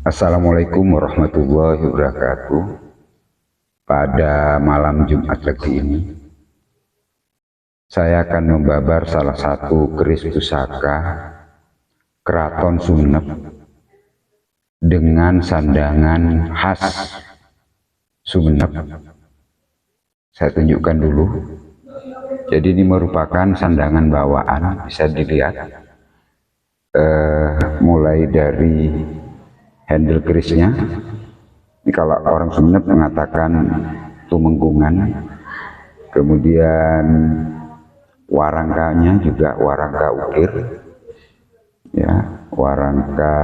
Assalamualaikum warahmatullahi wabarakatuh. Pada malam Jumat Legi ini, saya akan membabar salah satu keris pusaka Keraton Sumenep dengan sandangan khas Sumenep. Saya tunjukkan dulu. Jadi ini merupakan sandangan bawaan, bisa dilihat mulai dari handle kerisnya. Ini kalau orang Sumenep mengatakan tumenggungan. Kemudian warangkanya juga warangka ukir, ya, warangka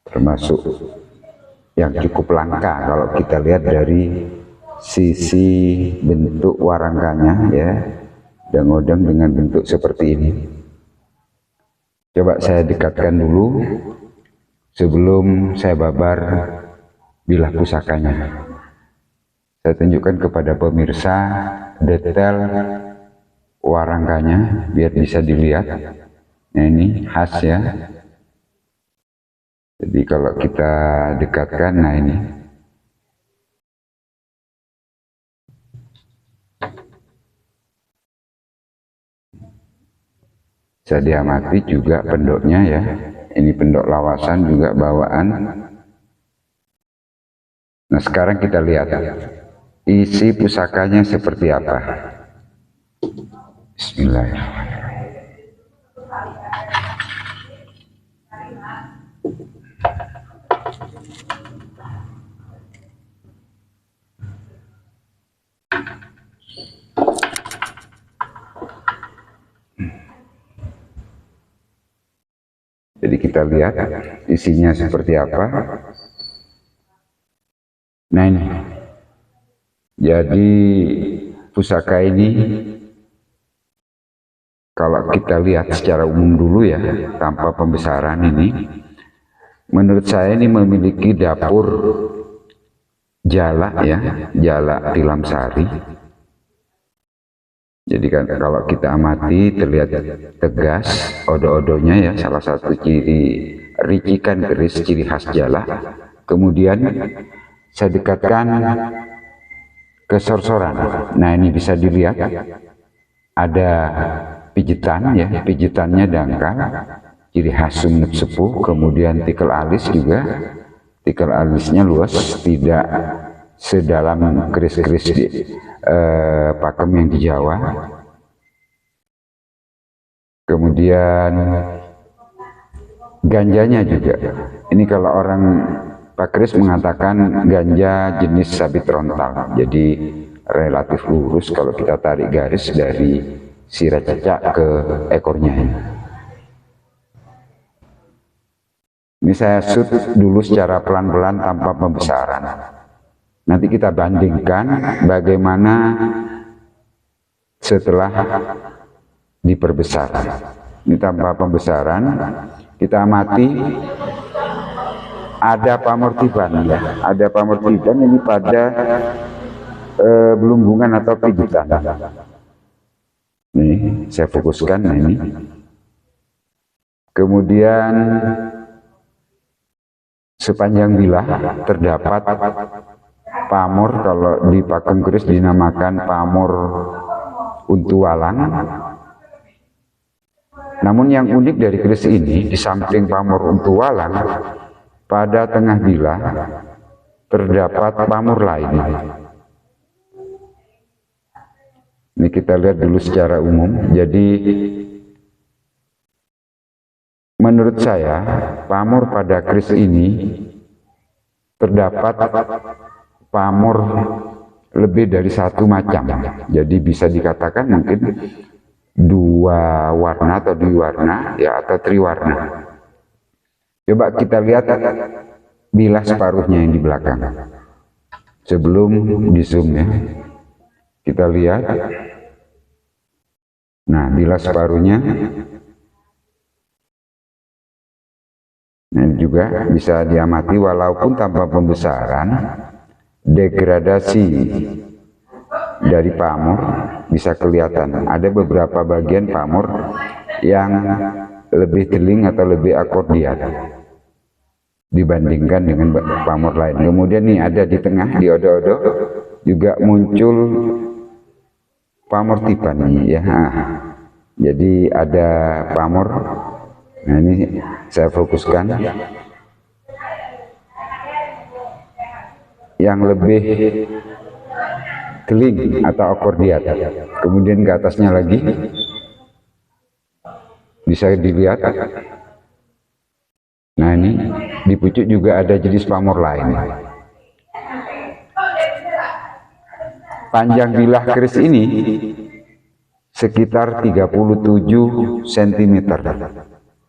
termasuk yang cukup langka kalau kita lihat dari sisi bentuk warangkanya, ya, odang-odang dengan bentuk seperti ini. Coba saya dekatkan dulu sebelum saya babar bilah pusakanya. Saya tunjukkan kepada pemirsa detail warangkanya biar bisa dilihat. Nah, ini khas, ya. Jadi kalau kita dekatkan, nah ini. Bisa diamati juga pendoknya, ya. Ini pendok lawasan juga bawaan. Nah, sekarang kita lihat isi pusakanya seperti apa. Bismillahirrahmanirrahim. Jadi kita lihat isinya seperti apa. Nah, ini. Jadi pusaka ini kalau kita lihat secara umum dulu, ya, tanpa pembesaran ini, menurut saya ini memiliki dapur jala, ya, jala tilam sari. Jadi kan kalau kita amati terlihat tegas odo-odonya, ya, salah satu ciri ricikan keris ciri khas jala. Kemudian saya dekatkan ke sorsoran. Nah, ini bisa dilihat ada pijitan, ya, pijitannya dangkal, ciri khas Sumenep sepuh. Kemudian tikel alis juga, tikel alisnya luas, tidak sedalam keris-keris pakem yang di Jawa. Kemudian ganjanya juga, ini kalau orang Pak Kris mengatakan ganja jenis sabit rontal, jadi relatif lurus kalau kita tarik garis dari sirah cecak ke ekornya. Ini saya shoot dulu secara pelan-pelan tanpa pembesaran. Nanti kita bandingkan bagaimana setelah diperbesar. Ini tanpa pembesaran, kita amati ada pamortiban, ya, ada pamortiban ini pada belumbungan atau pijitan. Nih, saya fokuskan, nah ini. Kemudian sepanjang bilah terdapat pamor, kalau di pakem keris dinamakan pamor untu walang. Namun yang unik dari keris ini, di samping pamor untu walang, pada tengah bilah terdapat pamor lain. Ini kita lihat dulu secara umum. Jadi menurut saya pamor pada keris ini terdapat pamor lebih dari satu macam. Jadi bisa dikatakan mungkin dua warna atau diwarna, ya, atau triwarna. Coba kita lihat bilah separuhnya yang di belakang. Sebelum di zoom, ya, kita lihat. Nah, bilah separuhnya. Nah, juga bisa diamati walaupun tanpa pembesaran, degradasi dari pamor bisa kelihatan. Ada beberapa bagian pamor yang lebih teling atau lebih akordiat. dibandingkan dengan pamor lain. Kemudian nih ada di tengah, di odo-odo juga muncul pamor Tiffany ya. Jadi ada pamor. Nah ini saya fokuskan yang lebih keling atau akordiat. Kemudian ke atasnya lagi bisa dilihat. Nah ini di pucuk juga ada jenis pamor lain. Panjang bilah keris ini sekitar 37 cm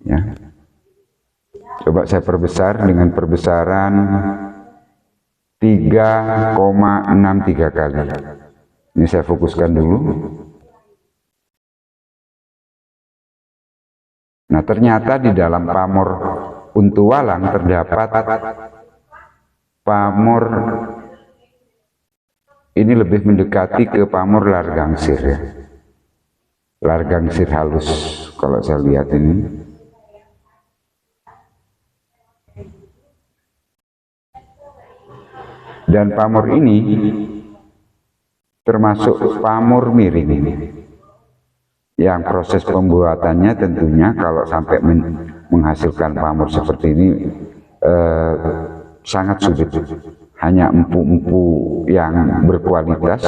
ya. Coba saya perbesar dengan perbesaran 3,63 kali. Ini saya fokuskan dulu. Nah ternyata di dalam pamor Untu Walang terdapat pamor ini lebih mendekati ke pamor Largangsir ya. Largangsir halus kalau saya lihat ini. Dan pamor ini termasuk pamor miring ini. Yang proses pembuatannya tentunya kalau sampai menghasilkan pamor seperti ini sangat sulit. Hanya empu-empu yang berkualitas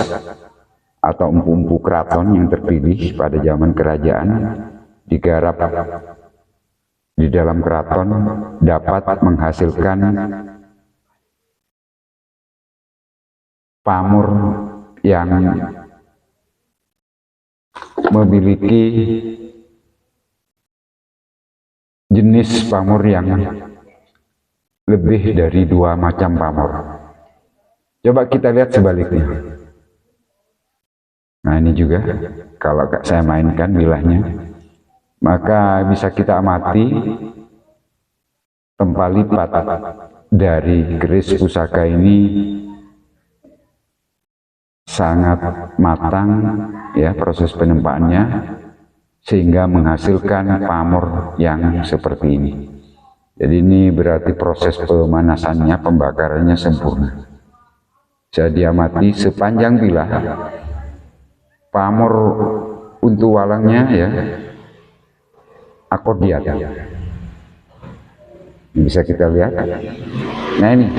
atau empu-empu keraton yang terpilih pada zaman kerajaan digarap di dalam keraton dapat menghasilkan pamor yang memiliki jenis pamor yang lebih dari 2 macam pamor. Coba kita lihat sebaliknya. Nah ini juga kalau saya mainkan bilahnya, maka bisa kita amati tempat lipat dari keris pusaka ini sangat matang ya proses penempaannya, sehingga menghasilkan pamor yang seperti ini. Jadi ini berarti proses pemanasannya, pembakarannya sempurna. Saya diamati sepanjang bilah pamor Untu Walangnya ya akordiat. Bisa kita lihat. Nah ini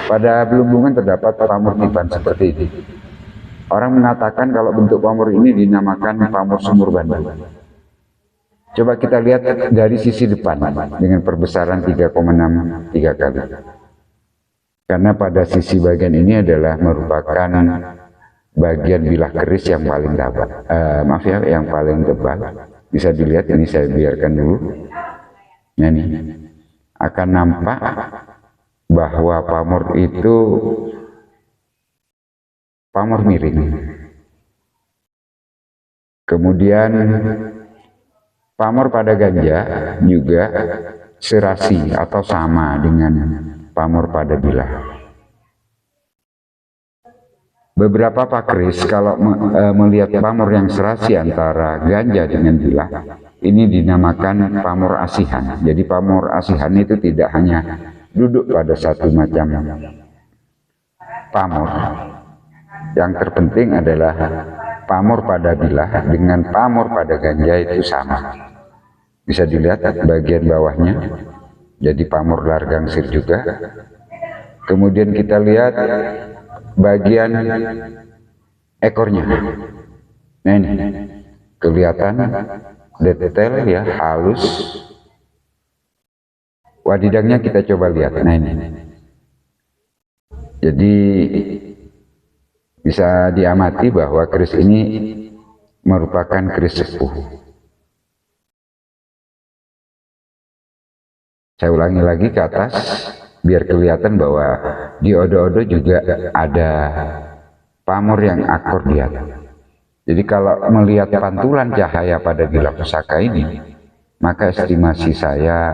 pada Belumbungan terdapat pamor Tiban seperti ini. Orang mengatakan kalau bentuk pamor ini dinamakan pamor sumur Bandung. Coba kita lihat dari sisi depan dengan perbesaran 3,63 kali. Karena pada sisi bagian ini adalah merupakan bagian bilah keris yang paling tebal. Maaf ya, yang paling tebal. Bisa dilihat, ini saya biarkan dulu. Nah ini akan nampak bahwa pamor itu pamor miring. Kemudian pamor pada ganja juga serasi atau sama dengan pamor pada bilah. Beberapa pakris kalau melihat pamor yang serasi antara ganja dengan bilah, ini dinamakan pamor asihan. Jadi pamor asihan itu tidak hanya duduk pada satu macam pamor. Yang terpenting adalah pamor pada bilah dengan pamor pada ganja itu sama. Bisa dilihat bagian bawahnya, jadi pamor Largangsir juga. Kemudian kita lihat bagian ekornya. Nah ini kelihatan detail ya, halus. Wadidangnya kita coba lihat. Nah ini. Jadi bisa diamati bahwa keris ini merupakan keris sepuh. Saya ulangi lagi ke atas biar kelihatan bahwa di odo-odo juga ada pamor yang akordiat. Jadi kalau melihat pantulan cahaya pada bilah pusaka ini, maka estimasi saya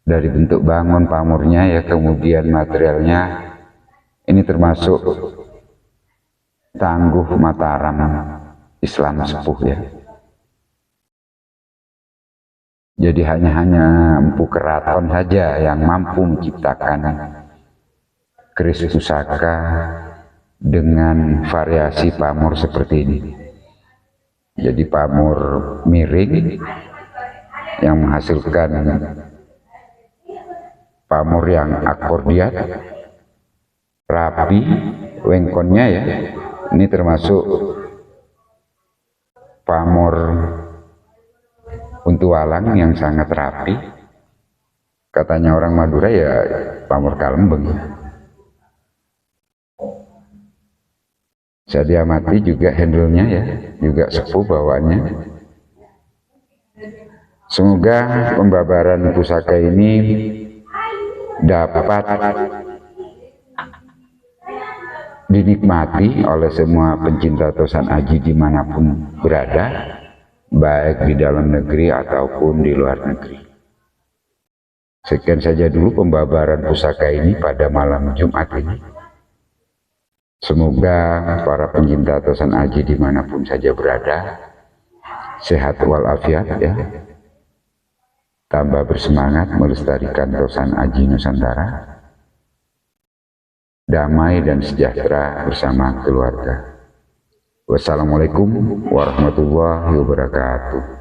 dari bentuk bangun pamornya ya, kemudian materialnya, ini termasuk Tangguh Mataram Islam sepuh ya. Jadi hanya Empu Keraton saja yang mampu menciptakan keris pusaka dengan variasi pamor seperti ini. Jadi pamor miring yang menghasilkan pamor yang akordiat, rapi, wengkonnya ya. Ini termasuk pamor untualang yang sangat rapi. Katanya orang Madura ya pamor kalembeng. Saya diamati juga handle-nya ya, juga sepuh bawaannya. Semoga pembabaran pusaka ini dapat dinikmati oleh semua pencinta Tosan Aji dimanapun berada, baik di dalam negeri ataupun di luar negeri. Sekian saja dulu pembabaran pusaka ini pada malam Jumat ini. Semoga para pencinta Tosan Aji dimanapun saja berada, sehat walafiat ya, tambah bersemangat melestarikan Tosan Aji Nusantara, damai dan sejahtera bersama keluarga. Wassalamualaikum warahmatullahi wabarakatuh.